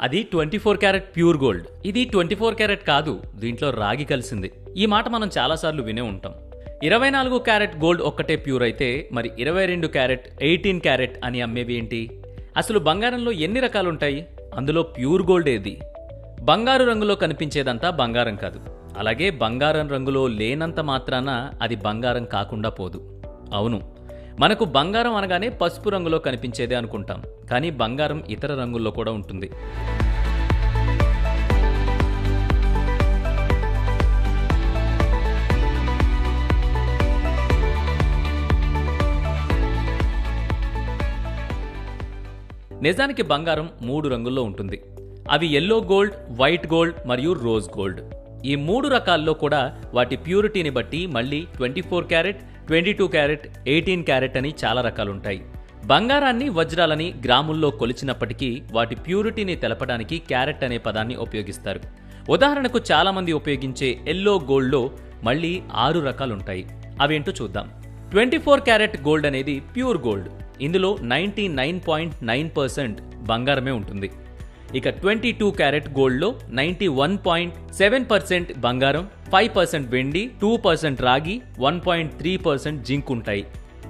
అది 24 carrot pure gold. ఇది 24 carrot కాదు, దీంట్లో రాగి కలిసింది. ఈ మాట మనం చాలాసార్లు వినే ఉంటాం. 24 క్యారెట్ గోల్డ్ ఒక్కటే ప్యూర్ అయితే మరి 22 క్యారెట్, 18 క్యారెట్ అని అమ్మేవి ఏంటి? అసలు బంగారంలో ఎన్ని రకాలుంటాయి? అందులో ప్యూర్ గోల్డ్ ఏది? బంగారు రంగులో కనిపించేదంతా బంగారం కాదు. అలాగే బంగారం రంగులో లేనంత మాత్రాన అది బంగారం కాకుండా పోదు. అవును, మనకు బంగారం అనగానే పసుపు రంగులో కనిపించేదే అనుకుంటాం, కానీ బంగారం ఇతర రంగుల్లో కూడా ఉంటుంది. నిజానికి బంగారం 3 రంగుల్లో ఉంటుంది. అవి ఎల్లో గోల్డ్, వైట్ గోల్డ్ మరియు రోజ్ గోల్డ్. ఈ 3 రకాల్లో కూడా వాటి ప్యూరిటీని బట్టి మళ్ళీ 24 క్యారెట్, 22 క్యారెట్, 18 క్యారెట్ అని చాలా రకాలుంటాయి. బంగారాన్ని, వజ్రాలని గ్రాముల్లో కొలిచినప్పటికీ వాటి ప్యూరిటీని తెలపడానికి క్యారెట్ అనే పదాన్ని ఉపయోగిస్తారు. ఉదాహరణకు చాలామంది ఉపయోగించే ఎల్లో గోల్డ్లో మళ్ళీ 6 రకాలుంటాయి. అవేంటో చూద్దాం. 24 క్యారెట్ గోల్డ్ అనేది ప్యూర్ గోల్డ్. ఇందులో 99.9% బంగారమే ఉంటుంది. ఇక 22 క్యారెట్ గోల్డ్లో 91.7% బంగారం, 5% వెండి, 2% రాగి, 1.3% జింక్ ఉంటాయి.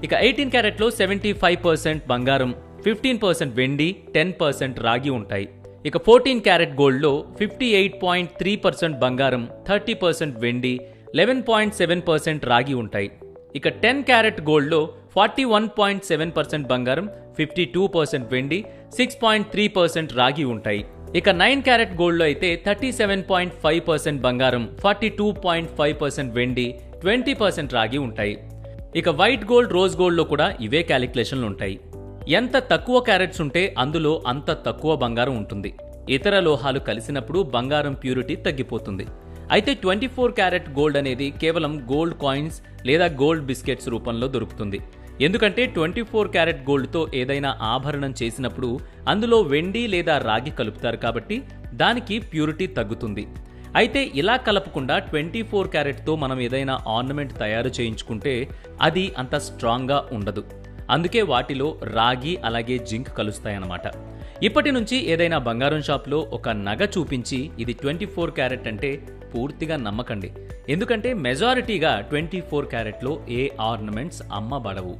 ఇక 18 క్యారెట్లో 75% బంగారం, 15% వెండి, 10% రాగి ఉంటాయి. ఇక 14 క్యారెట్ గోల్డ్లో 58.3% బంగారం, 30% వెండి, 11.7% రాగి ఉంటాయి. ఇక 10 క్యారెట్ గోల్డ్లో 41.7% బంగారం, 52% వెండి, 6.3% రాగి ఉంటాయి. ఇక 9 క్యారెట్ గోల్డ్లో అయితే 37.5% బంగారం, 42.5% వెండి, 20% రాగి ఉంటాయి. ఇక వైట్ గోల్డ్, రోజ్ గోల్డ్లో కూడా ఇవే క్యాలిక్యులేషన్లు ఉంటాయి. ఎంత తక్కువ క్యారెట్స్ ఉంటే అందులో అంత తక్కువ బంగారం ఉంటుంది. ఇతర లోహాలు కలిసినప్పుడు బంగారం ప్యూరిటీ తగ్గిపోతుంది. అయితే 24 క్యారెట్ గోల్డ్ అనేది కేవలం గోల్డ్ కాయిన్స్ లేదా గోల్డ్ బిస్కెట్స్ రూపంలో దొరుకుతుంది. ఎందుకంటే 24 క్యారెట్ గోల్డ్తో ఏదైనా ఆభరణం చేసినప్పుడు అందులో వెండి లేదా రాగి కలుపుతారు కాబట్టి దానికి ప్యూరిటీ తగ్గుతుంది. అయితే ఇలా కలపకుండా 24 క్యారెట్తో మనం ఏదైనా ఆర్నమెంట్ తయారు చేయించుకుంటే అది అంత స్ట్రాంగ్గా ఉండదు. అందుకే వాటిలో రాగి అలాగే జింక్ కలుస్తాయన్నమాట. ఇప్పటి నుంచి ఏదైనా బంగారం షాప్లో ఒక నగ చూపించి ఇది 24 క్యారెట్ అంటే పూర్తిగా నమ్మకండి. ఎందుకంటే మెజారిటీగా 24 క్యారెట్లో ఏ ఆర్నమెంట్స్ అమ్మబడవు.